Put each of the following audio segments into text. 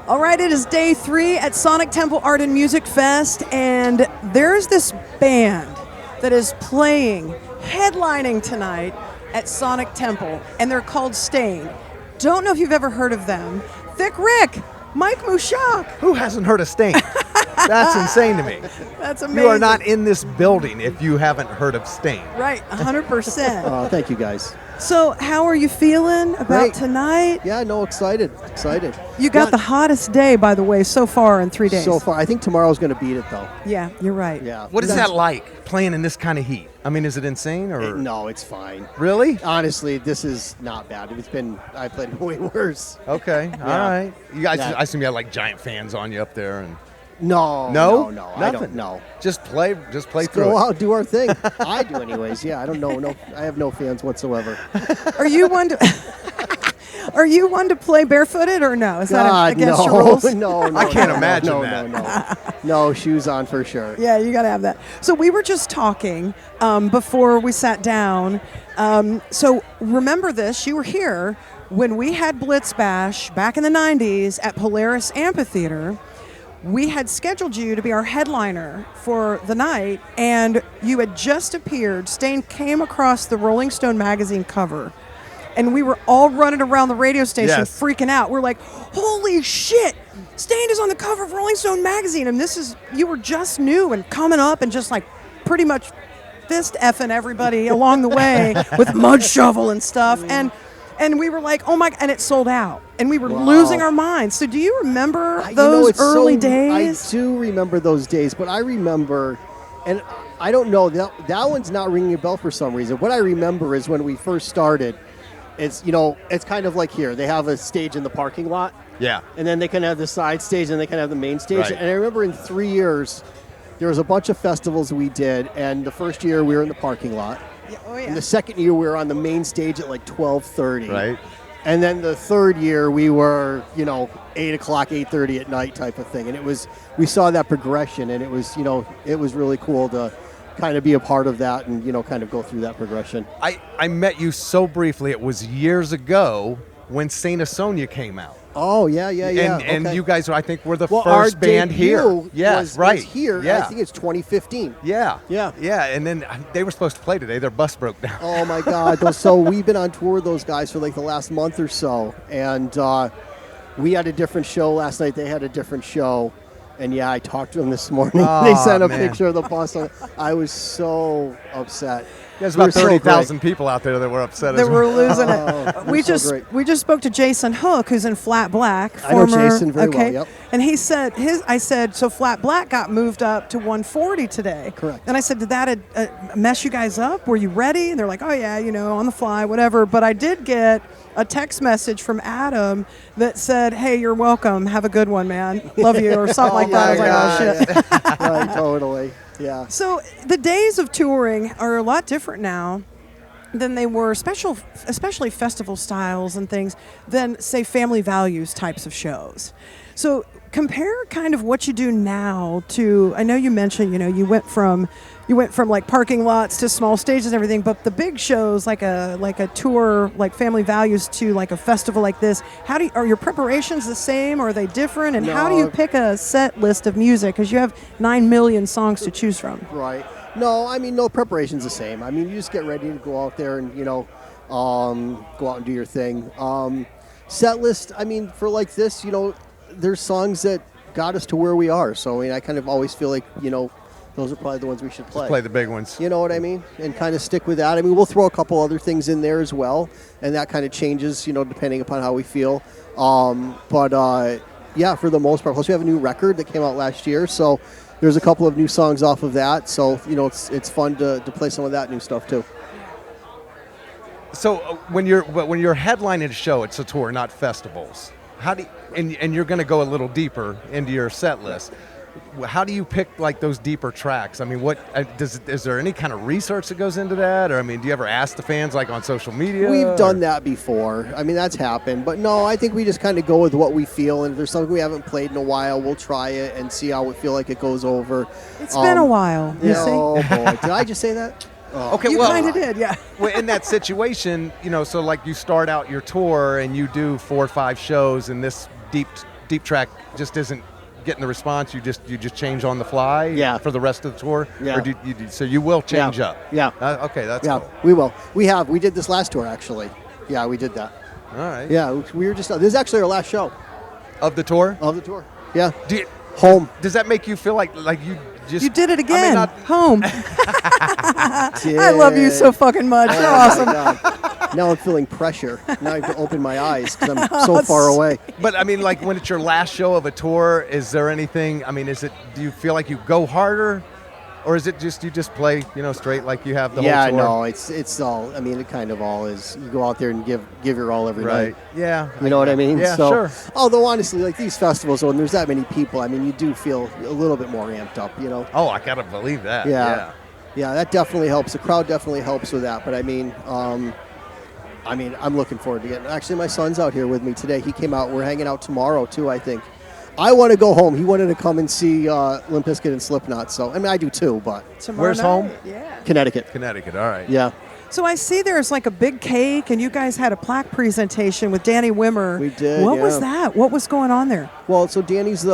All right, it is day 3 at Sonic Temple Art and Music Fest, and there's this band that is playing, headlining tonight at Sonic Temple, and they're called Stain. Don't know if you've ever heard of them. Thick Rick, Mike Mushok. Who hasn't heard of Stain? That's insane to me. That's amazing. You are not in this building if you haven't heard of Stain. Right, 100%. Oh, thank you, guys. So how are you feeling about Great. tonight? Yeah, no, excited. You got the hottest day, by the way, so far in 3 days. So far. I think tomorrow's going to beat it, though. Yeah, you're right. Yeah. What is that like, playing in this kind of heat? I mean, is it insane or? No, it's fine. Really? Honestly, this is not bad. I played way worse. Okay, Yeah. all right. You guys, Yeah. I assume you had like giant fans on you up there, and No. Nothing? I don't know. just play Let's through go it. out, do our thing. I do anyways. Yeah, I don't know. No, I have no fans whatsoever. Are you one to Are you one to play barefooted or no? Is that God, against no. your rules? No, I can't imagine no, that. No, shoes on for sure. Yeah, you got to have that. So we were just talking before we sat down. So remember this, you were here when we had Blitz Bash back in the 90s at Polaris Amphitheater. We had scheduled you to be our headliner for the night, and you had just appeared. Stain came across the Rolling Stone magazine cover, and we were all running around the radio station Yes. freaking out. We're like, holy shit, Stain is on the cover of Rolling Stone magazine, and you were just new and coming up and just like pretty much fist effing everybody along the way with mud shovel and stuff. And we were like, oh my, and it sold out. And we were losing our minds. So do you remember those early days? I do remember those days, but I remember, and I don't know, that one's not ringing a bell for some reason. What I remember is when we first started, it's kind of like here. They have a stage in the parking lot. Yeah. And then they can have the side stage and they can have the main stage. Right. And I remember in 3 years, there was a bunch of festivals we did, and the first year we were in the parking lot. Yeah, oh, yeah. And the second year we were on the main stage at like 12:30. Right. And then the third year we were, 8 o'clock, 8:30 at night type of thing. And we saw that progression, and it was really cool to kind of be a part of that and, kind of go through that progression. I met you so briefly. It was years ago when Saint Asonia came out. Oh, yeah. And okay. you guys, I think, were the our first band here. debut Yes, was here. Yeah. I think it's 2015. Yeah. Yeah. And then they were supposed to play today. Their bus broke down. Oh my God! So we've been on tour with those guys for like the last month or so, and we had a different show last night. They had a different show, and yeah, I talked to them this morning. They sent a picture of the bus. I was so upset. There's about 30,000 people out there that were upset They as well. were losing Oh, it. We just spoke to Jason Hook, who's in Flat Black. I know Jason very well, yep. And he said I said, so Flat Black got moved up to 140 today. Correct. And I said, did that mess you guys up? Were you ready? And they're like, oh yeah, on the fly, whatever. But I did get a text message from Adam that said, hey, you're welcome. Have a good one, man. Love you, or something like that. I was like, oh shit. Right, totally. Yeah. So the days of touring are a lot different now than they were, especially festival styles and things, than, say, family values types of shows. So compare kind of what you do now to, I know you mentioned, you went from like parking lots to small stages and everything, but the big shows like a tour like Family Values to like a festival like this, are your preparations the same? Or are they different? And how do you pick a set list of music? Because you have 9 million songs to choose from. Right. No, I mean, no preparation's the same. I mean, you just get ready to go out there and, go out and do your thing. Set list, I mean, for like this, there's songs that got us to where we are. So, I mean, I kind of always feel like, those are probably the ones we should play. Just play the big ones. You know what I mean? And kind of stick with that. I mean, we'll throw a couple other things in there as well, and that kind of changes, depending upon how we feel. Yeah, for the most part. Plus, we have a new record that came out last year, so there's a couple of new songs off of that. So, it's fun to play some of that new stuff too. So when you're headlining a show, it's a tour, not festivals. How do you, and you're going to go a little deeper into your set list. How do you pick like those deeper tracks? I mean, is there any kind of research that goes into that? Or I mean, do you ever ask the fans like on social media? We've done that before. I mean, that's happened. But no, I think we just kind of go with what we feel. And if there's something we haven't played in a while, we'll try it and see how we feel like it goes over. It's been a while. You see? Oh boy, did I just say that? Oh. Okay, you kind of did, yeah. Well, in that situation, so like you start out your tour and you do 4 or 5 shows in this deep track just isn't getting the response, you just change on the fly Yeah. for the rest of the tour? Yeah. Or so you will change Yeah. up? Yeah. Okay, that's Yeah, cool. we will. We did this last tour, actually. Yeah, we did that. All right. Yeah, we were just, this is actually our last show Of the tour? of the tour. Yeah. Home. Does that make you feel like you just... You did it I mean, again. not- Home. I love you so fucking much. You're awesome. Now I'm feeling pressure. Now I have to open my eyes because I'm so far away. But I mean, like when it's your last show of a tour, is there anything? I mean, do you feel like you go harder, or is it just you just play straight like you have the whole tour? Yeah, no, it's all. I mean, it kind of all is. You go out there and give your all every Right. night. Yeah. You know what I mean? Yeah, so, sure. Although honestly, like these festivals, when there's that many people, I mean, you do feel a little bit more amped up. Oh, I gotta believe that. Yeah. Yeah, that definitely helps. The crowd definitely helps with that. But I mean, I'm looking forward to getting. Actually, my son's out here with me today. He came out. We're hanging out tomorrow too, I think. I want to go home. He wanted to come and see Limp Bizkit and Slipknot. So I mean, I do too. But Tomorrow Where's night? home? Yeah. Connecticut. Connecticut. All right. Yeah, So I see there's like a big cake, and you guys had a plaque presentation with Danny Wimmer. We did, What was yeah. that? What was going on there? well, so Danny's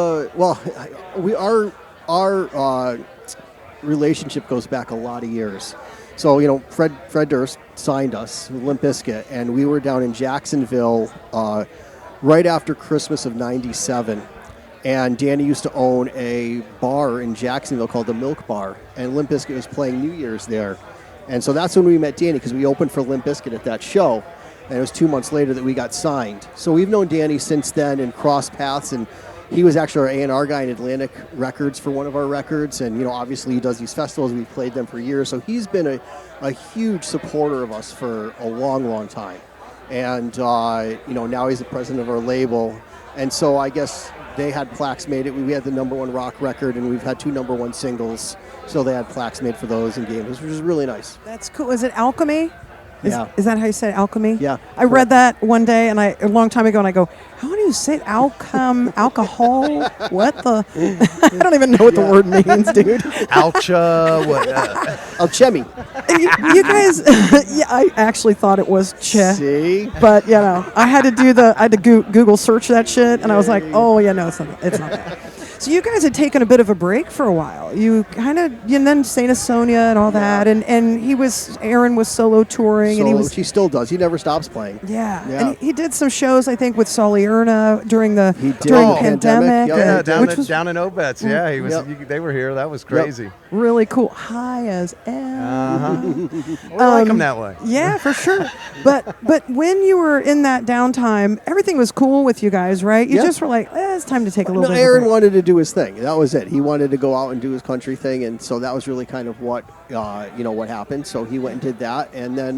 our relationship goes back a lot of years. So Fred Durst signed us with Limp Bizkit, and we were down in Jacksonville right after Christmas of '97. And Danny used to own a bar in Jacksonville called the Milk Bar, and Limp Bizkit was playing New Year's there. And so that's when we met Danny, because we opened for Limp Bizkit at that show, and it was 2 months later that we got signed. So we've known Danny since then and crossed paths, and he was actually our A&R guy in Atlantic Records for one of our records, and obviously he does these festivals. We've played them for years, so he's been a huge supporter of us for a long, long time. And now he's the president of our label, and so I guess they had plaques made. We had the #1 rock record, and we've had 2 #1 singles, so they had plaques made for those and games, which is really nice. That's cool. Is it Alchemy? Yeah. Is that how you say it, Alchemy? Yeah. I read that one day, and a long time ago, and I go, how do you say it? Alcohol? What the? I don't even know what the word means, dude. Alcha. What? Alchemy. You guys, yeah, I actually thought it was Che. See? But I had to Google search that shit, and I was like, oh yeah, no, it's not that. So you guys had taken a bit of a break for a while. You and then Saint Sonia and all that, and Aaron was solo touring, and He still does. He never stops playing. Yeah. Yeah. And he did some shows, I think, with Solly Erna during the He did. during the Pandemic, pandemic. yeah, Yeah, which was down in Obetz. Yeah, he was. Yep. They were here. That was crazy. really cool. High as L. We like them that way. Yeah, for sure. But when you were in that downtime, everything was cool with you guys, right? You Yeah. just were like, it's time to take a little No, bit of a Aaron break. wanted to do his thing. That was it. He wanted to go out and do his country thing, and so that was really kind of what what happened. So he went and did that, and then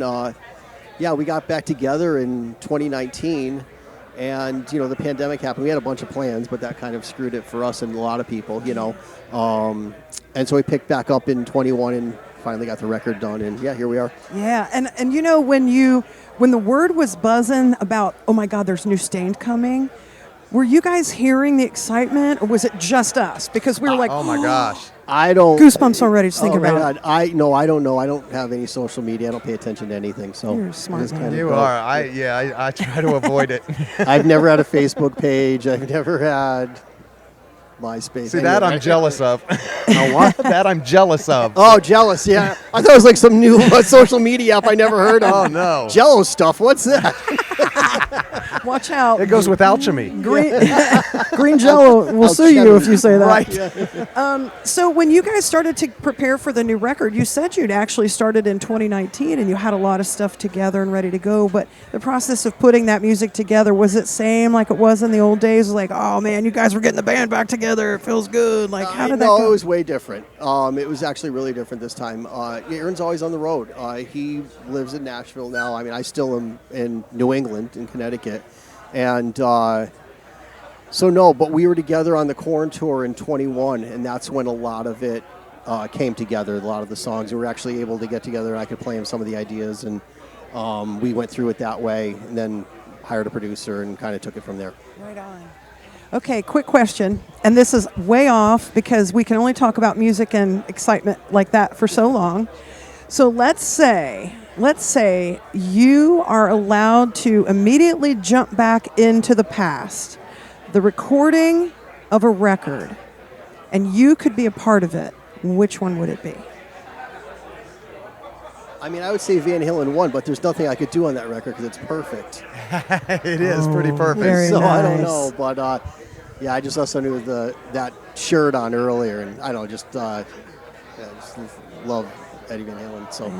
we got back together in 2019, and the pandemic happened. We had a bunch of plans, but that kind of screwed it for us and a lot of people, and so we picked back up in 21 and finally got the record done, and here we are. Yeah, and when the word was buzzing about, oh my God, there's new Stained coming, were you guys hearing the excitement, or was it just us? Because we were like, Oh my gosh. I don't. goosebumps already just thinking my about it. God. I don't know. I don't have any social media. I don't pay attention to anything. So You're a smart I just man. kind of You go. are. I try to avoid it. I've never had a Facebook page. I've never had MySpace. See, that I'm jealous of. What? That I'm jealous of. Oh, jealous. Yeah, I thought it was like some new social media app I never heard of. Oh, no. Jello stuff. What's that? Watch out. It goes with alchemy. Green Jello will sue you if you say that. Right. So when you guys started to prepare for the new record, you said you'd actually started in 2019 and you had a lot of stuff together and ready to go. But the process of putting that music together, was it same like it was in the old days? Like, oh man, you guys were getting the band back together. It feels good. Like, how did that No, go? it was way different. It was actually really different this time. Aaron's always on the road. He lives in Nashville now. I mean, I still am in New England, in Connecticut. And so no, but we were together on the Korn tour in 21, and that's when a lot of it came together, a lot of the songs. We were actually able to get together, and I could play him some of the ideas, and we went through it that way, and then hired a producer and kind of took it from there. Right on. Okay, quick question, and this is way off because we can only talk about music and excitement like that for so long. So let's say you are allowed to immediately jump back into the past. the recording of a record, and you could be a part of it, which one would it be? I mean, I would say Van Halen 1, but there's nothing I could do on that record because it's perfect. It is pretty perfect. very So I don't nice. know, but yeah, I just saw somebody with that shirt on earlier, and I don't know, just love Eddie Van Halen. So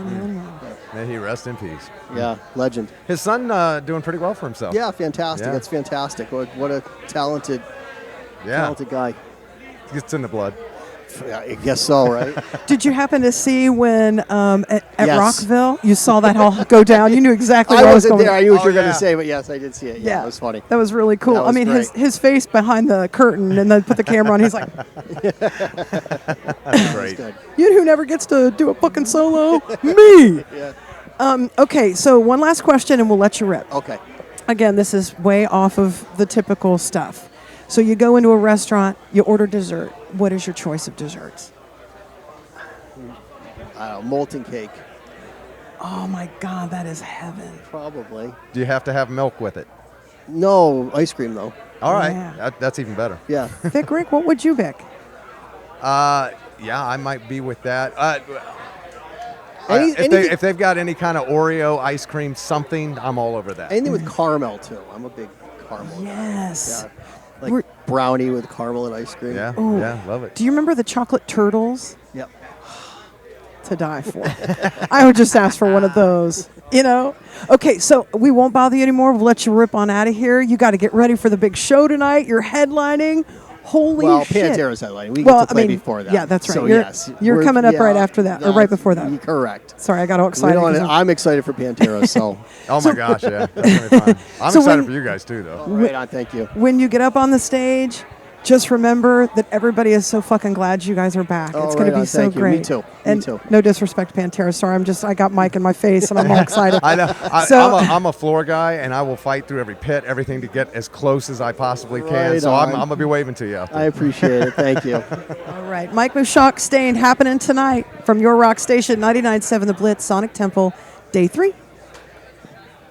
May he rest in peace. yeah, legend. His son doing pretty well for himself. Yeah, fantastic. Yeah. That's fantastic. What a talented guy. It's in the blood. Yeah, I guess so, right? Did you happen to see when at Yes. Rockville you saw that all go down? You knew exactly what I was wasn't going there. on. I knew what you were Oh, going yeah. to say, but yes, I did see it. Yeah, it was funny. That was really cool. That was I mean, great. his face behind the curtain, and then put the camera on. He's like, Great. Good. "You know who never gets to do a fucking solo? Me." Yeah. Okay, so one last question, and we'll let you rip. Okay. Again, this is way off of the typical stuff. So you go into a restaurant, you order dessert. What is your choice of desserts? Molten cake, Oh my God, that is heaven. probably. Do you have to have milk with it? No, ice cream, though. All right. Yeah. That's even better. Yeah. Vic Rick, what would you pick? Yeah, I might be with that. Anything- If they've got any kind of Oreo ice cream, something, I'm all over that. Anything with caramel, too. I'm a big caramel guy. Yes. Yeah. Like We're- brownie with caramel and ice cream. Yeah, Ooh. yeah, love it. Do you remember the chocolate turtles? Yep. To die for. I would just ask for one of those, you know? Okay, so we won't bother you anymore. We'll let you rip on out of here. You got to get ready for the big show tonight. You're headlining. Holy Well, shit. Pantera's headline. We Well, get to play I mean, before that. yeah, that's right. So, You're- yes. you're We're- coming up right after that, or right before that. Correct. Sorry, I got all We excited. don't 'cause wanna- I'm excited for Pantera, so Oh my gosh, yeah, definitely fine. I'm So excited when- for you guys too, though. right on. Thank you. when you get up on the stage, just remember that everybody is so fucking glad you guys are back. Oh, It's going to right be on. so Thank you. Me great. too. Me And too. no disrespect, Pantera. Sorry, I got Mike in my face and I'm all excited. I know. So- I'm a floor guy, and I will fight through every pit, everything to get as close as I possibly can. Right So I'm on. going to be waving to you out there. I appreciate it. Thank you. All right, Mike Mushok staying happening tonight from your rock station 99.7 The Blitz, Sonic Temple, Day 3.